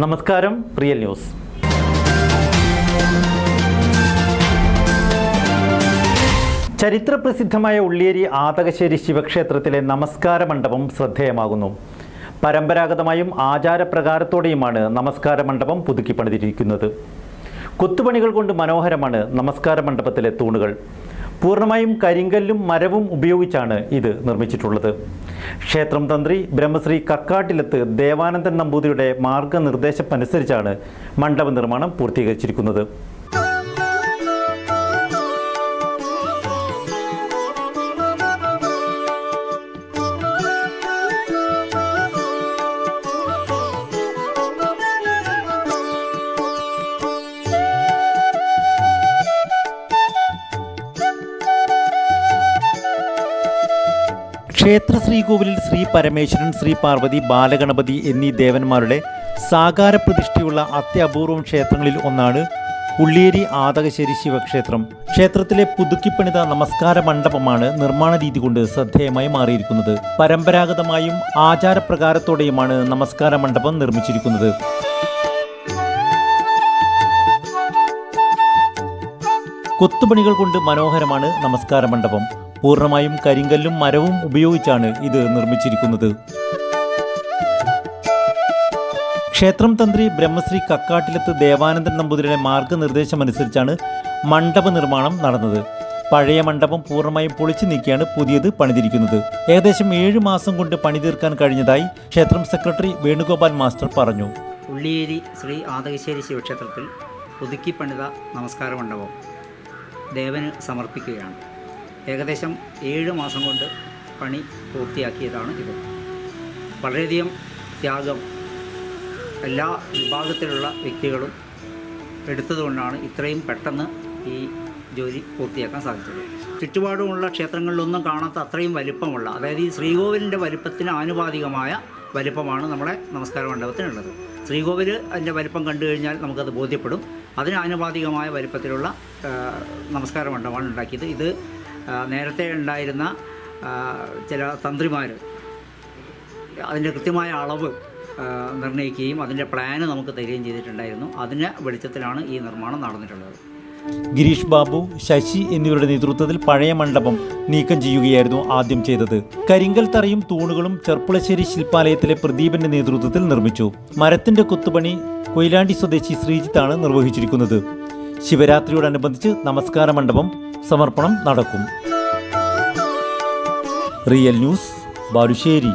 നമസ്കാരം, real news. ചരിത്രപ്രസിദ്ധമായ ഉള്ളിയേരി ആതകശ്ശേരി ശിവക്ഷേത്രത്തിലെ നമസ്കാര മണ്ഡപം ശ്രദ്ധേയമാകുന്നു. പരമ്പരാഗതമായും ആചാരപ്രകാരത്തോടെയുമാണ് നമസ്കാര മണ്ഡപം പുതുക്കി പണിതിരിക്കുന്നത്. കൊത്തുപണികൾ കൊണ്ട് മനോഹരമാണ് നമസ്കാര മണ്ഡപത്തിലെ തൂണുകൾ. പൂർണ്ണമായും കരിങ്കല്ലും മരവും ഉപയോഗിച്ചാണ് ഇത് നിർമ്മിച്ചിട്ടുള്ളത്. ക്ഷേത്രം തന്ത്രി ബ്രഹ്മശ്രീ കക്കാട്ടിലത്ത് ദേവാനന്ദൻ നമ്പൂതിരിയുടെ മാർഗനിർദ്ദേശമനുസരിച്ചാണ് മണ്ഡപ നിർമ്മാണം പൂർത്തീകരിച്ചിരിക്കുന്നത്. ക്ഷേത്ര ശ്രീകോവിലിൽ ശ്രീ പരമേശ്വരൻ, ശ്രീ പാർവതി, ബാലഗണപതി എന്നീ ദേവന്മാരുടെ സാകാര പ്രതിഷ്ഠയുള്ള അത്യപൂർവം ക്ഷേത്രങ്ങളിൽ ഒന്നാണ് ഉള്ളിയേരി ആതകശ്ശേരി ശിവക്ഷേത്രം. ക്ഷേത്രത്തിലെ പുതുക്കിപ്പണിത നമസ്കാര മണ്ഡപമാണ് നിർമ്മാണ രീതി കൊണ്ട് ശ്രദ്ധേയമായി മാറിയിരിക്കുന്നത്. പരമ്പരാഗതമായും ആചാരപ്രകാരത്തോടെയുമാണ് നമസ്കാര മണ്ഡപം നിർമ്മിച്ചിരിക്കുന്നത്. കൊത്തുപണികൾ കൊണ്ട് മനോഹരമാണ് നമസ്കാര മണ്ഡപം. പൂർണ്ണമായും കരിങ്കല്ലും മരവും ഉപയോഗിച്ചാണ് ഇത് നിർമ്മിച്ചിരിക്കുന്നത്. ക്ഷേത്രം തന്ത്രി ബ്രഹ്മശ്രീ കക്കാട്ടിലത്ത് ദേവാനന്ദൻ നമ്പൂതിരിയുടെ മാർഗനിർദ്ദേശമനുസരിച്ചാണ് മണ്ഡപ നിർമ്മാണം നടന്നത്. പഴയ മണ്ഡപം പൂർണ്ണമായും പൊളിച്ചു നീക്കിയാണ് പുതിയത് പണിതിരിക്കുന്നത്. ഏകദേശം 7 മാസം കൊണ്ട് പണി തീർക്കാൻ കഴിഞ്ഞതായി ക്ഷേത്രം സെക്രട്ടറി വേണുഗോപാൽ മാസ്റ്റർ പറഞ്ഞു. ഉള്ളിയേരി ശ്രീ ആതകശ്ശേരി ശിവക്ഷേത്രത്തിൽ പുതുക്കി പണിത നമസ്കാര മണ്ഡപം ദേവന് സമർപ്പിക്കുകയാണ്. ഏകദേശം 7 മാസം കൊണ്ട് പണി പൂർത്തിയാക്കിയതാണ് ഇത്. വളരെയധികം ത്യാഗം എല്ലാ വിഭാഗത്തിലുള്ള വ്യക്തികളും എടുത്തതുകൊണ്ടാണ് ഇത്രയും പെട്ടെന്ന് ഈ ജോലി പൂർത്തിയാക്കാൻ സാധിച്ചത്. ചുറ്റുപാടുമുള്ള ക്ഷേത്രങ്ങളിലൊന്നും കാണാത്ത അത്രയും വലിപ്പമുള്ള, അതായത് ഈ ശ്രീകോവിലിൻ്റെ വലിപ്പത്തിന് ആനുപാതികമായ വലിപ്പമാണ് നമ്മുടെ നമസ്കാര മണ്ഡപത്തിനുള്ളത്. ശ്രീകോവിൽ അതിൻ്റെ വലിപ്പം കണ്ടു കഴിഞ്ഞാൽ നമുക്കത് ബോധ്യപ്പെടും. അതിന് ആനുപാതികമായ വലിപ്പത്തിലുള്ള നമസ്കാര മണ്ഡപമാണ് ഉണ്ടാക്കിയത്. ഇത് നേരത്തെ ഉണ്ടായിരുന്ന ചില തന്ത്രിമാർ അതിൻ്റെ കൃത്യമായ അളവ് നിർണ്ണയിക്കുകയും അതിൻ്റെ പ്ലാന് നമുക്ക് തരികയും ചെയ്തിട്ടുണ്ടായിരുന്നു. അതിൻ്റെ വെളിച്ചത്തിലാണ് ഈ നിർമ്മാണം നടന്നിട്ടുള്ളത്. ഗിരീഷ് ബാബു, ശശി എന്നിവരുടെ നേതൃത്വത്തിൽ പഴയ മണ്ഡപം നീക്കം ചെയ്യുകയായിരുന്നു ആദ്യം ചെയ്തത്. കരിങ്കൽ തറയും തൂണുകളും ചെർപ്പുളശ്ശേരി ശില്പാലയത്തിലെ പ്രദീപന്റെ നേതൃത്വത്തിൽ നിർമ്മിച്ചു. മരത്തിന്റെ കൊത്തുപണി കൊയിലാണ്ടി സ്വദേശി ശ്രീജിത്താണ് നിർവഹിച്ചിരിക്കുന്നത്. ശിവരാത്രിയോടനുബന്ധിച്ച് നമസ്കാര മണ്ഡപം സമർപ്പണം നടക്കും. Real news, Balussery.